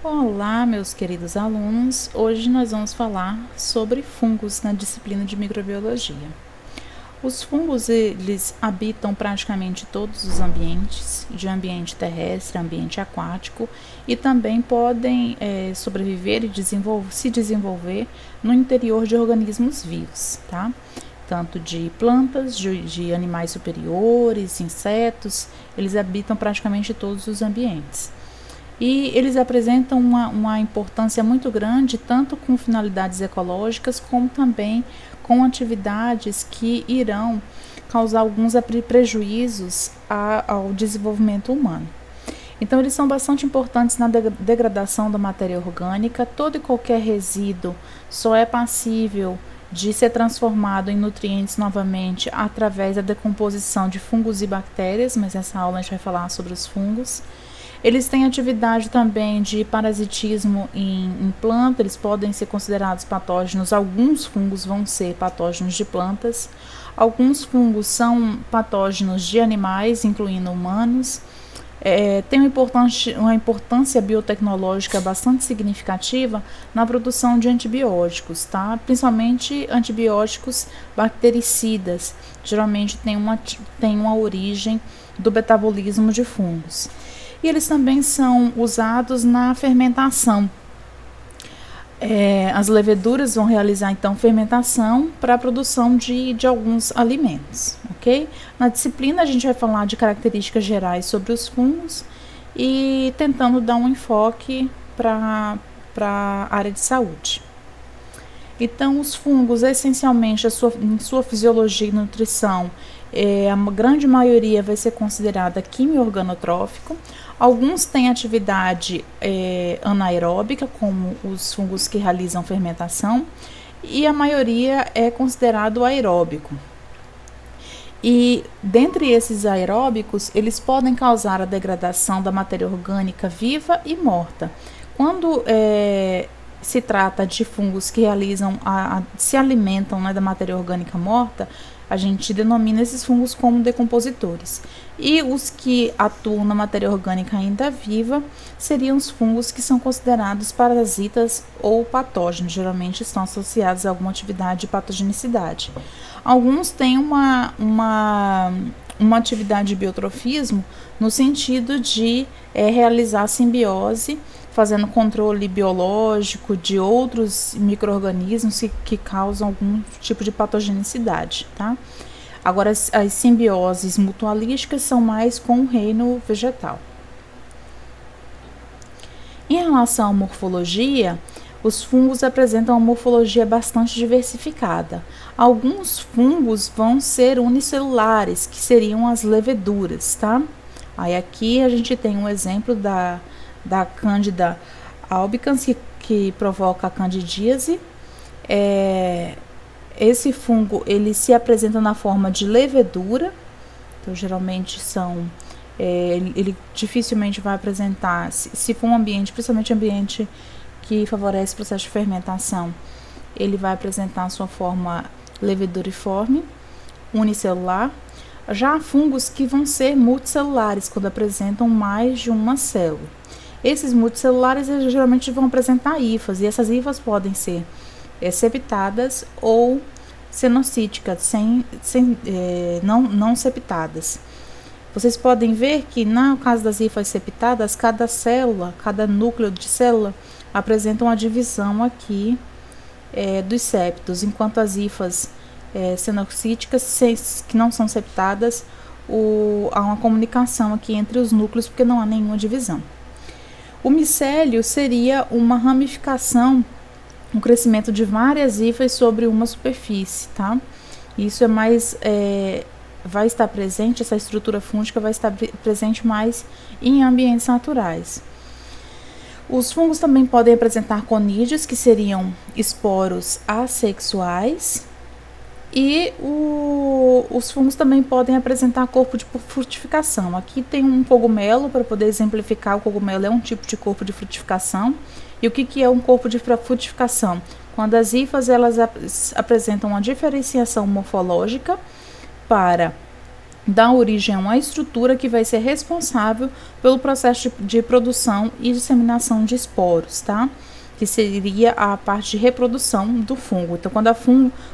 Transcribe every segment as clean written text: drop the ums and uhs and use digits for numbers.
Olá, meus queridos alunos. Hoje nós vamos falar sobre fungos na disciplina de microbiologia. Os fungos, eles habitam praticamente todos os ambientes, de ambiente terrestre, ambiente aquático, e também podem sobreviver e se desenvolver no interior de organismos vivos, tá? Tanto de plantas, de animais superiores, insetos, eles habitam praticamente todos os ambientes. E eles apresentam uma importância muito grande, tanto com finalidades ecológicas, como também com atividades que irão causar alguns prejuízos ao desenvolvimento humano. Então, eles são bastante importantes na degradação da matéria orgânica. Todo e qualquer resíduo só é passível de ser transformado em nutrientes novamente através da decomposição de fungos e bactérias, mas nessa aula a gente vai falar sobre os fungos. Eles têm atividade também de parasitismo em planta, eles podem ser considerados patógenos. Alguns fungos vão ser patógenos de plantas, alguns fungos são patógenos de animais, incluindo humanos. Tem uma importância biotecnológica bastante significativa na produção de antibióticos, tá? Principalmente antibióticos bactericidas, geralmente tem uma origem do metabolismo de fungos. E eles também são usados na fermentação. As leveduras vão realizar então fermentação para a produção de alguns alimentos, ok? Na disciplina a gente vai falar de características gerais sobre os fungos e tentando dar um enfoque para a área de saúde. Então, os fungos, essencialmente, em sua fisiologia e nutrição, a grande maioria vai ser considerada quimio-organotrófico. Alguns têm atividade anaeróbica, como os fungos que realizam fermentação, e a maioria é considerado aeróbico. E dentre esses aeróbicos, eles podem causar a degradação da matéria orgânica viva e morta. Quando se trata de fungos que realizam, se alimentam, né, da matéria orgânica morta, a gente denomina esses fungos como decompositores. E os que atuam na matéria orgânica ainda viva seriam os fungos que são considerados parasitas ou patógenos, geralmente estão associados a alguma atividade de patogenicidade. Alguns têm uma atividade de biotrofismo no sentido de realizar simbiose, fazendo controle biológico de outros micro-organismos que causam algum tipo de patogenicidade, tá? Agora, as simbioses mutualísticas são mais com o reino vegetal. Em relação à morfologia, os fungos apresentam uma morfologia bastante diversificada. Alguns fungos vão ser unicelulares, que seriam as leveduras, tá? Aí aqui a gente tem um exemplo da Candida albicans, que provoca a candidíase. Esse fungo, ele se apresenta na forma de levedura, então geralmente ele dificilmente vai apresentar, se for um ambiente, principalmente ambiente que favorece o processo de fermentação, ele vai apresentar a sua forma leveduriforme, unicelular. Já há fungos que vão ser multicelulares, quando apresentam mais de uma célula. Esses multicelulares eles geralmente vão apresentar hifas, e essas hifas podem ser septadas ou cenocíticas, não septadas. Vocês podem ver que no caso das hifas septadas, cada célula, cada núcleo de célula apresenta uma divisão aqui dos septos, enquanto as hifas cenocíticas, que não são septadas, há uma comunicação aqui entre os núcleos, porque não há nenhuma divisão. O micélio seria uma ramificação, um crescimento de várias hifas sobre uma superfície, tá? Isso vai estar presente, essa estrutura fúngica vai estar presente mais em ambientes naturais. Os fungos também podem apresentar conídeos, que seriam esporos assexuais, e os fungos também podem apresentar corpo de frutificação. Aqui tem um cogumelo, para poder exemplificar. O cogumelo é um tipo de corpo de frutificação. E o que é um corpo de frutificação? Quando as hifas elas apresentam uma diferenciação morfológica para dá origem a uma estrutura que vai ser responsável pelo processo de produção e disseminação de esporos, tá? Que seria a parte de reprodução do fungo. Então,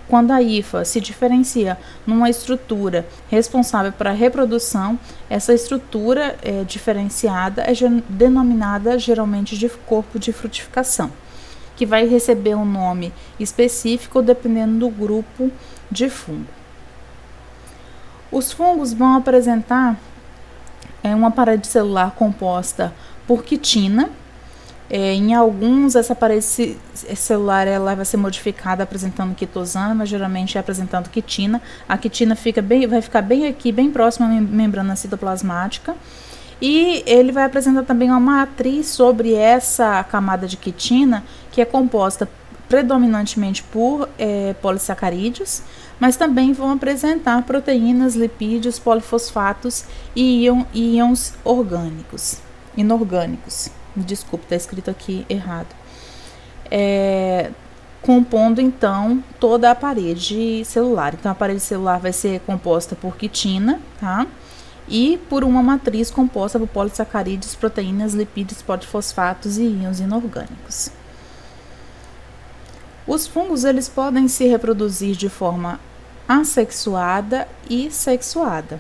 quando a hifa se diferencia numa estrutura responsável para a reprodução, essa estrutura diferenciada é denominada geralmente de corpo de frutificação, que vai receber um nome específico dependendo do grupo de fungo. Os fungos vão apresentar uma parede celular composta por quitina. Em alguns, essa parede celular ela vai ser modificada apresentando quitosana, mas geralmente é apresentando quitina. A quitina vai ficar bem aqui, bem próxima à membrana citoplasmática. E ele vai apresentar também uma matriz sobre essa camada de quitina, que é composta predominantemente por polissacarídeos, mas também vão apresentar proteínas, lipídios, polifosfatos e íons inorgânicos. Desculpa, está escrito aqui errado. Compondo então toda a parede celular. Então a parede celular vai ser composta por quitina, tá? E por uma matriz composta por polissacarídeos, proteínas, lipídios, polifosfatos e íons inorgânicos. Os fungos eles podem se reproduzir de forma assexuada e sexuada.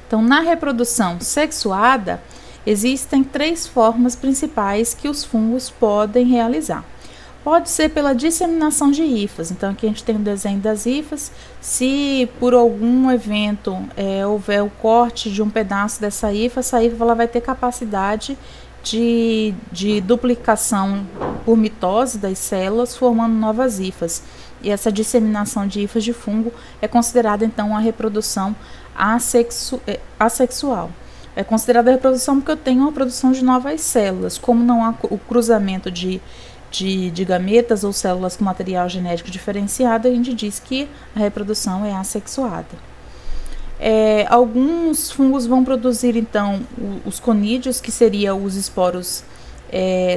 Então, na reprodução sexuada, existem 3 formas principais que os fungos podem realizar. Pode ser pela disseminação de hifas. Então, aqui a gente tem o desenho das hifas. Se por algum evento houver o corte de um pedaço dessa hifa, essa hifa ela vai ter capacidade de duplicação por mitose das células, formando novas hifas. E essa disseminação de hifas de fungo é considerada, então, a reprodução assexual. É considerada a reprodução porque eu tenho uma produção de novas células. Como não há o cruzamento de gametas ou células com material genético diferenciado, a gente diz que a reprodução é assexuada. Alguns fungos vão produzir, então, os conídeos, que seriam os esporos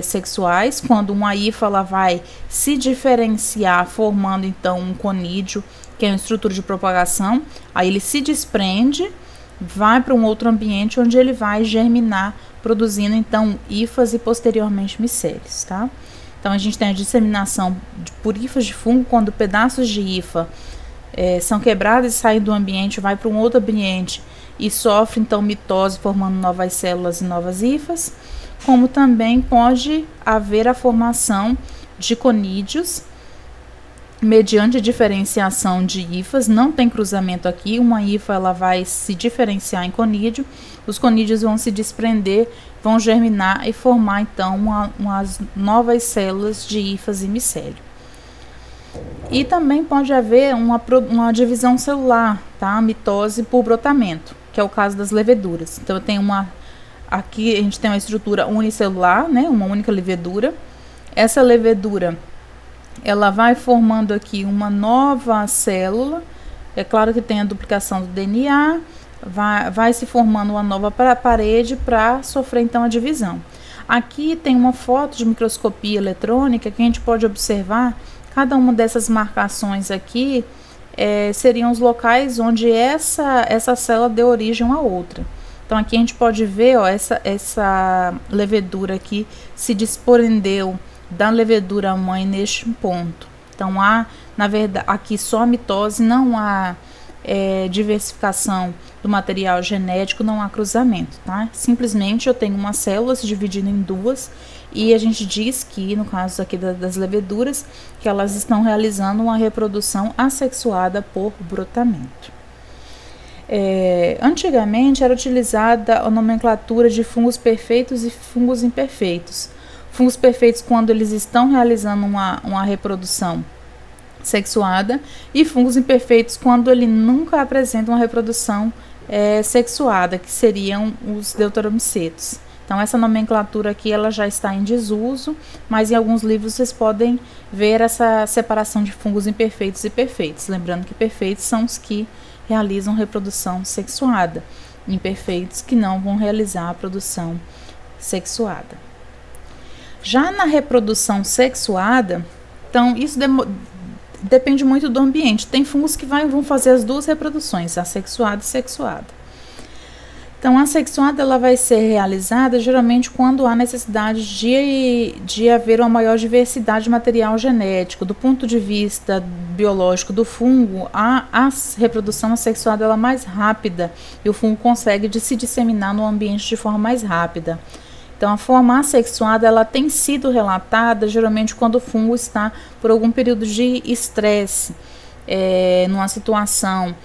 sexuais, quando uma hifa ela vai se diferenciar, formando, então, um conídeo, que é uma estrutura de propagação. Aí ele se desprende, vai para um outro ambiente, onde ele vai germinar, produzindo, então, hifas e, posteriormente, micélios, tá? Então, a gente tem a disseminação por hifas de fungo, quando pedaços de hifa são quebrados e saem do ambiente, vai para um outro ambiente e sofre, então, mitose, formando novas células e novas hifas. Como também pode haver a formação de conídeos mediante diferenciação de hifas. Não tem cruzamento aqui, uma hifa ela vai se diferenciar em conídeo, os conídeos vão se desprender, vão germinar e formar, então, umas novas células de hifas e micélio. E também pode haver uma divisão celular, tá? Mitose por brotamento, que é o caso das leveduras. Então, eu tenho aqui a gente tem uma estrutura unicelular, né? Uma única levedura. Essa levedura, ela vai formando aqui uma nova célula. É claro que tem a duplicação do DNA, vai se formando uma nova parede para sofrer, então, a divisão. Aqui tem uma foto de microscopia eletrônica que a gente pode observar. Cada uma dessas marcações aqui seriam os locais onde essa célula deu origem a outra. Então, aqui a gente pode ver, ó, essa levedura aqui se desprendeu da levedura mãe neste ponto. Então, na verdade, aqui só a mitose, não há diversificação do material genético, não há cruzamento, tá? Simplesmente eu tenho uma célula se dividindo em 2 e a gente diz que, no caso aqui das leveduras, que elas estão realizando uma reprodução assexuada por brotamento. Antigamente era utilizada a nomenclatura de fungos perfeitos e fungos imperfeitos. Fungos perfeitos quando eles estão realizando uma reprodução sexuada, e fungos imperfeitos quando ele nunca apresenta uma reprodução sexuada, que seriam os deuteromicetos. Então, essa nomenclatura aqui ela já está em desuso, mas em alguns livros vocês podem ver essa separação de fungos imperfeitos e perfeitos. Lembrando que perfeitos são os que realizam reprodução sexuada, imperfeitos que não vão realizar a produção sexuada. Já na reprodução sexuada, então isso depende muito do ambiente. Tem fungos que vão fazer as duas reproduções, assexuada e sexuada. Então, a sexuada ela vai ser realizada geralmente quando há necessidade de haver uma maior diversidade de material genético. Do ponto de vista biológico do fungo, a reprodução assexuada ela é mais rápida e o fungo consegue se disseminar no ambiente de forma mais rápida. Então, a forma assexuada ela tem sido relatada geralmente quando o fungo está por algum período de estresse, numa situação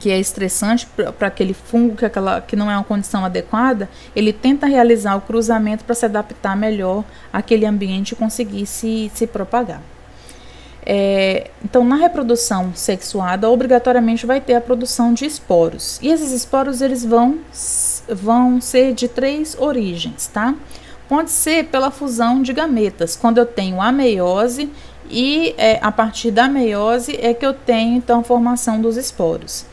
que é estressante para aquele fungo, que não é uma condição adequada, ele tenta realizar o cruzamento para se adaptar melhor àquele ambiente e conseguir se propagar. Então, na reprodução sexuada, obrigatoriamente vai ter a produção de esporos. E esses esporos eles vão ser de 3 origens, tá? Pode ser pela fusão de gametas, quando eu tenho a meiose e a partir da meiose é que eu tenho então a formação dos esporos.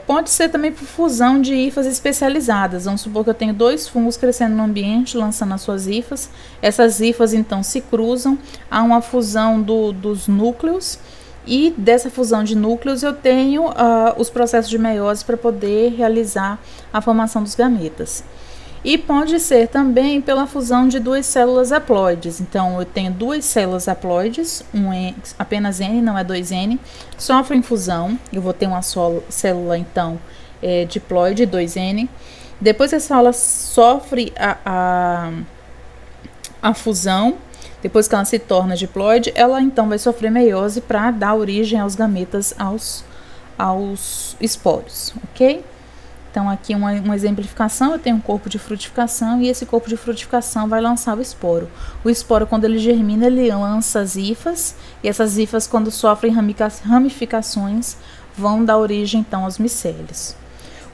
Pode ser também por fusão de hifas especializadas. Vamos supor que eu tenho 2 fungos crescendo no ambiente, lançando as suas hifas. Essas hifas então se cruzam, há uma fusão dos núcleos e dessa fusão de núcleos eu tenho os processos de meiose para poder realizar a formação dos gametas. E pode ser também pela fusão de 2 células haploides. Então, eu tenho 2 células haploides, apenas N, não é 2N, sofrem fusão. Eu vou ter uma célula, então, diploide, 2N. Depois que essa célula sofre a fusão, depois que ela se torna diploide, ela então vai sofrer meiose para dar origem aos gametas, aos esporos, ok? Então, aqui uma exemplificação, eu tenho um corpo de frutificação e esse corpo de frutificação vai lançar o esporo. O esporo, quando ele germina, ele lança as hifas e essas hifas, quando sofrem ramificações, vão dar origem, então, aos micélios.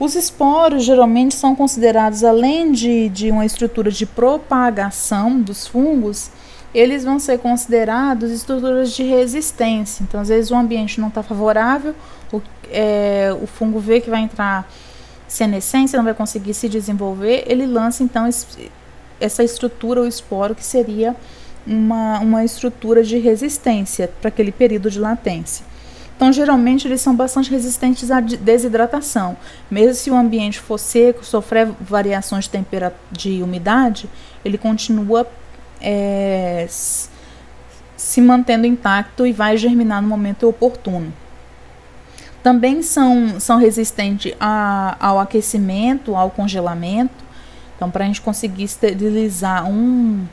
Os esporos, geralmente, são considerados, além de uma estrutura de propagação dos fungos, eles vão ser considerados estruturas de resistência. Então, às vezes, o ambiente não está favorável, o fungo vê que vai entrar senescência, não vai conseguir se desenvolver, ele lança então essa estrutura, o esporo, que seria uma estrutura de resistência para aquele período de latência. Então, geralmente, eles são bastante resistentes à desidratação. Mesmo se o ambiente for seco, sofrer variações de temperatura, de umidade, ele continua se mantendo intacto e vai germinar no momento oportuno. Também são resistentes ao aquecimento, ao congelamento. Então, para a gente conseguir esterilizar um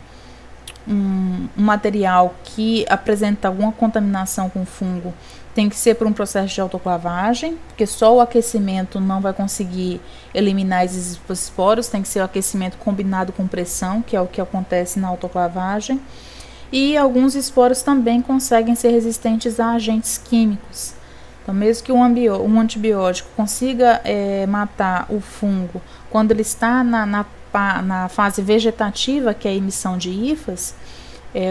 material que apresenta alguma contaminação com fungo, tem que ser por um processo de autoclavagem, porque só o aquecimento não vai conseguir eliminar esses esporos, tem que ser o aquecimento combinado com pressão, que é o que acontece na autoclavagem. E alguns esporos também conseguem ser resistentes a agentes químicos. Então, mesmo que um antibiótico consiga matar o fungo quando ele está na fase vegetativa, que é a emissão de hifas,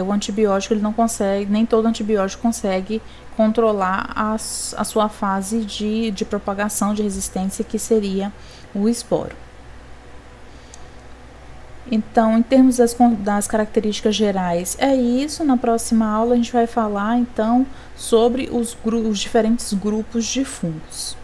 o antibiótico ele não consegue, nem todo antibiótico consegue controlar a sua fase de propagação, de resistência, que seria o esporo. Então, em termos das características gerais, é isso. Na próxima aula a gente vai falar, então, sobre os diferentes grupos de fungos.